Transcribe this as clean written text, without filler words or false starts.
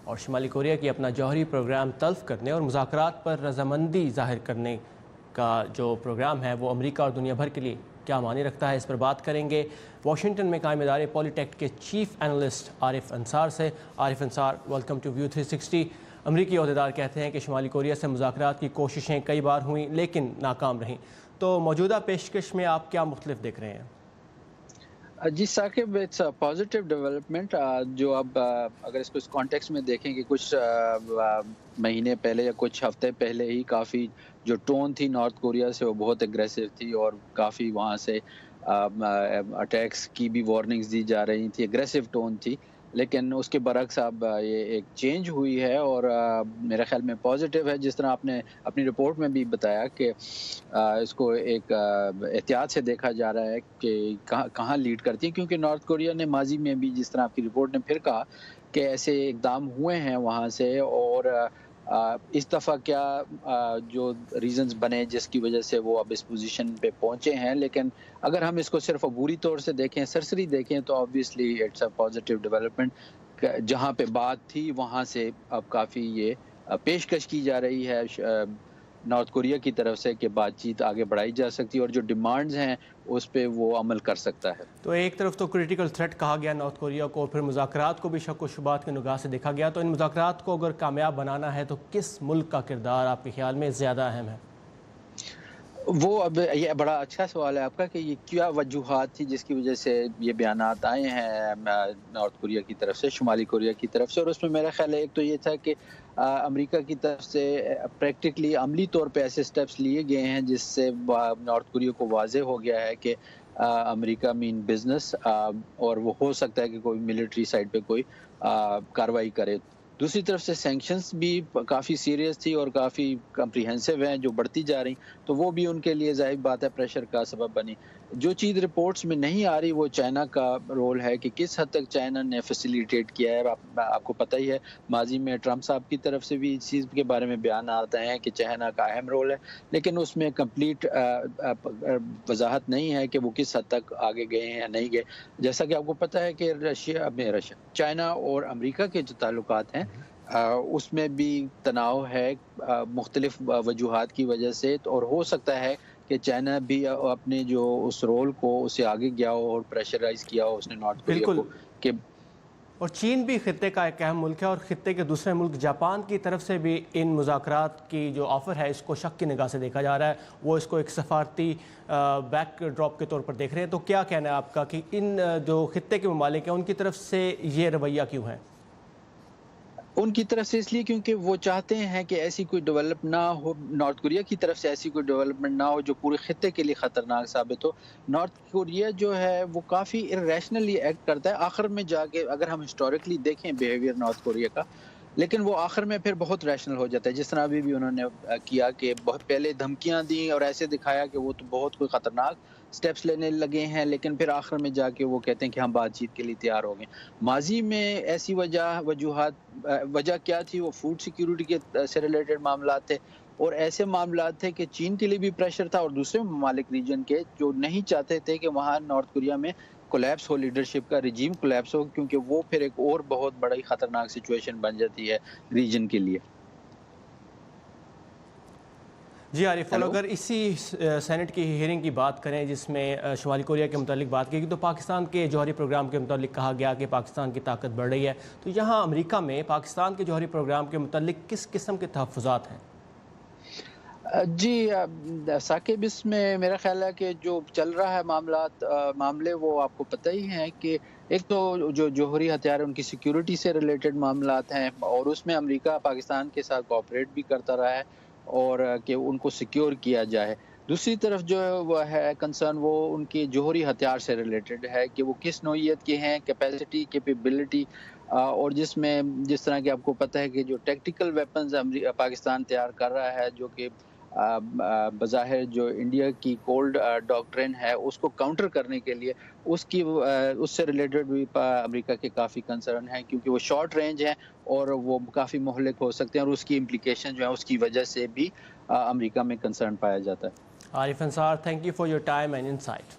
اور شمالی کوریا کی اپنا جوہری پروگرام تلف کرنے اور مذاکرات پر رضامندی ظاہر کرنے کا جو پروگرام ہے وہ امریکہ اور دنیا بھر کے لیے کیا معنی رکھتا ہے، اس پر بات کریں گے واشنگٹن میں قائم ادارے پولی ٹیکٹ کے چیف اینالسٹ عارف انصار سے۔ عارف انصار، ویلکم ٹو ویو 360۔ امریکی عہدیدار کہتے ہیں کہ شمالی کوریا سے مذاکرات کی کوششیں کئی بار ہوئیں لیکن ناکام رہیں، تو موجودہ پیشکش میں آپ کیا مختلف دیکھ رہے ہیں؟ جی ثاقب، اٹس پازیٹیو ڈیولپمنٹ جو اب اگر اس کو اس کانٹیکس میں دیکھیں کہ کچھ مہینے پہلے یا کچھ ہفتے پہلے ہی کافی جو ٹون تھی نارتھ کوریا سے وہ بہت اگریسو تھی اور کافی وہاں سے اٹیکس کی بھی وارننگز دی جا رہی تھی، اگریسو ٹون تھی، لیکن اس کے برعکس اب یہ ایک چینج ہوئی ہے اور میرے خیال میں پازیٹیو ہے، جس طرح آپ نے اپنی رپورٹ میں بھی بتایا کہ اس کو ایک احتیاط سے دیکھا جا رہا ہے کہ کہاں لیڈ کرتی ہے، کیونکہ نارتھ کوریا نے ماضی میں بھی جس طرح آپ کی رپورٹ نے پھر کہا کہ ایسے اقدام ہوئے ہیں وہاں سے، اور اس دفعہ کیا جو ریزنز بنے جس کی وجہ سے وہ اب اس پوزیشن پہ پہنچے ہیں، لیکن اگر ہم اس کو صرف عبوری طور سے دیکھیں، سرسری دیکھیں، تو obviously it's a positive development. جہاں پہ بات تھی وہاں سے اب کافی یہ پیشکش کی جا رہی ہے نارتھ کوریا کی طرف سے کہ بات چیت آگے بڑھائی جا سکتی ہے اور جو ڈیمانڈز ہیں اس پہ وہ عمل کر سکتا ہے۔ تو ایک طرف تو کریٹیکل تھریٹ کہا گیا نارتھ کوریا کو، پھر مذاکرات کو بھی شک و شبہات کی نگاہ سے دیکھا گیا، تو ان مذاکرات کو اگر کامیاب بنانا ہے تو کس ملک کا کردار آپ کے خیال میں زیادہ اہم ہے؟ وہ اب یہ بڑا اچھا سوال ہے آپ کا کہ یہ کیا وجوہات تھی جس کی وجہ سے یہ بیانات آئے ہیں نارتھ کوریا کی طرف سے، شمالی کوریا کی طرف سے، اور اس میں میرا خیال ہے ایک تو یہ تھا کہ امریکہ کی طرف سے پریکٹیکلی عملی طور پہ ایسے سٹیپس لیے گئے ہیں جس سے نارتھ کوریا کو واضح ہو گیا ہے کہ امریکہ مین بزنس، اور وہ ہو سکتا ہے کہ کوئی ملٹری سائڈ پہ کوئی کاروائی کرے۔ دوسری طرف سے سینکشنز بھی کافی سیریس تھی اور کافی کمپریہنسو ہیں جو بڑھتی جا رہی، تو وہ بھی ان کے لیے ظاہر بات ہے پریشر کا سبب بنی۔ جو چیز رپورٹس میں نہیں آ رہی وہ چائنا کا رول ہے کہ کس حد تک چائنا نے فیسیلیٹیٹ کیا ہے۔ آپ کو پتہ ہی ہے ماضی میں ٹرمپ صاحب کی طرف سے بھی اس چیز کے بارے میں بیان آتے ہیں کہ چائنا کا اہم رول ہے، لیکن اس میں کمپلیٹ وضاحت نہیں ہے کہ وہ کس حد تک آگے گئے ہیں یا نہیں گئے۔ جیسا کہ آپ کو پتہ ہے کہ چائنا اور امریکہ کے جو تعلقات ہیں اس میں بھی تناؤ ہے مختلف وجوہات کی وجہ سے، اور ہو سکتا ہے کہ چائنا بھی اپنے جو اس رول کو اسے آگے گیا ہو اور پریشرائز کیا ہو اس نے نارتھ کوریا بالکل، کو کہ اور چین بھی خطے کا ایک اہم ملک ہے، اور خطے کے دوسرے ملک جاپان کی طرف سے بھی ان مذاکرات کی جو آفر ہے اس کو شک کی نگاہ سے دیکھا جا رہا ہے، وہ اس کو ایک سفارتی بیک ڈراپ کے طور پر دیکھ رہے ہیں۔ تو کیا کہنا ہے آپ کا کہ ان جو خطے کے ممالک ہیں ان کی طرف سے یہ رویہ کیوں ہے؟ ان کی طرف سے اس لیے کیونکہ وہ چاہتے ہیں کہ ایسی کوئی ڈیولپ نہ ہو، نارتھ کوریا کی طرف سے ایسی کوئی ڈیولپمنٹ نہ ہو جو پورے خطے کے لیے خطرناک ثابت ہو۔ نارتھ کوریا جو ہے وہ کافی ارریشنلی ایکٹ کرتا ہے، آخر میں جا کے اگر ہم ہسٹوریکلی دیکھیں بیہیویئر نارتھ کوریا کا، لیکن وہ آخر میں پھر بہت ریشنل ہو جاتا ہے، جس طرح ابھی بھی انہوں نے کیا کہ بہت پہلے دھمکیاں دیں اور ایسے دکھایا کہ وہ تو بہت کوئی خطرناک سٹیپس لینے لگے ہیں، لیکن پھر آخر میں جا کے وہ کہتے ہیں کہ ہم بات چیت کے لیے تیار ہو گئے۔ ماضی میں ایسی وجہ کیا تھی؟ وہ فوڈ سیکیورٹی کے سے ریلیٹڈ معاملات تھے، اور ایسے معاملات تھے کہ چین کے لیے بھی پریشر تھا اور دوسرے ممالک ریجن کے جو نہیں چاہتے تھے کہ وہاں نارتھ کوریا میں کولیپس ہو، لیڈرشپ کا رجیم کولیپس ہو، کیونکہ وہ پھر ایک اور بہت بڑی خطرناک سچویشن بن جاتی ہے ریجن کے لیے۔ جی عارف، اگر اسی سینٹ کی ہیئرنگ کی بات کریں جس میں شمالی کوریا کے متعلق بات کی گئی، تو پاکستان کے جوہری پروگرام کے متعلق کہا گیا کہ پاکستان کی طاقت بڑھ رہی ہے، تو یہاں امریکہ میں پاکستان کے جوہری پروگرام کے متعلق کس قسم کے تحفظات ہیں؟ جی ثاقب، اس میں میرا خیال ہے کہ جو چل رہا ہے معاملے وہ آپ کو پتہ ہی ہیں کہ ایک تو جو جوہری ہتھیار ان کی سیکیورٹی سے ریلیٹڈ معاملات ہیں، اور اس میں امریکہ پاکستان کے ساتھ کوآپریٹ بھی کرتا رہا ہے اور کہ ان کو سیکیور کیا جائے۔ دوسری طرف جو وہ ہے کنسرن، وہ ان کی جوہری ہتھیار سے ریلیٹڈ ہے کہ وہ کس نوعیت کے ہیں، کیپیسٹی، کیپیبلٹی، اور جس طرح کہ آپ کو پتہ ہے کہ جو ٹیکٹیکل ویپنز پاکستان تیار کر رہا ہے، جو کہ بظاہر جو انڈیا کی کولڈ ڈاکٹرن ہے اس کو کاؤنٹر کرنے کے لیے اس سے ریلیٹڈ بھی امریکہ کے کافی کنسرن ہیں، کیونکہ وہ شارٹ رینج ہیں اور وہ کافی مہلک ہو سکتے ہیں، اور اس کی امپلیکیشن جو ہے اس کی وجہ سے بھی امریکہ میں کنسرن پایا جاتا ہے۔ عارف انصار، thank you for your time and insight.